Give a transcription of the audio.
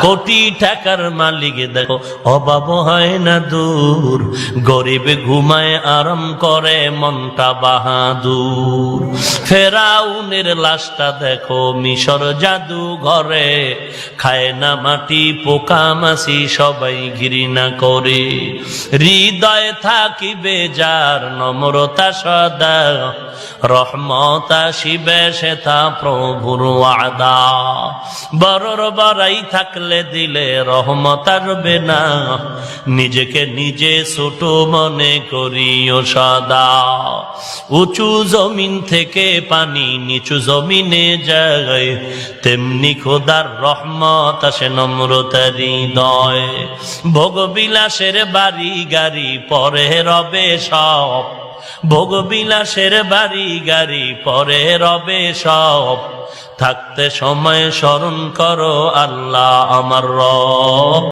কোটি টাকার মালিক দেখো অভাব হয় না দূর, গরিব ঘুমায় আরাম করে মনটা বাহাদুর। ফেরাউনের লাশটা দেখো মিশর জাদু ঘরে, খায় না মাটি পোকা মাছি সবাই ঘৃণা করে। হৃদয়ে থাকিবে যার নম্রতা সদা, রহমত আসিবে সেথা প্রভুর ওয়াদা। বড়র বড়াই থাকলে দিলে রহমত আসবে না, নিজেকে নিজে ছোট মনে করিও সদা। উঁচু জমিন থেকে পানি নিচু জমিনে যায়, তেমনি খোদার রহমত আসে নম্রতার হৃদয়। ভোগবিলাসের বাড়ি গাড়ি পরে রবে সব, ভোগবিলাসের বাড়ি গাড়ি পরে রবে সব। থাকতে সময় স্মরণ করো আল্লাহ আমার রব।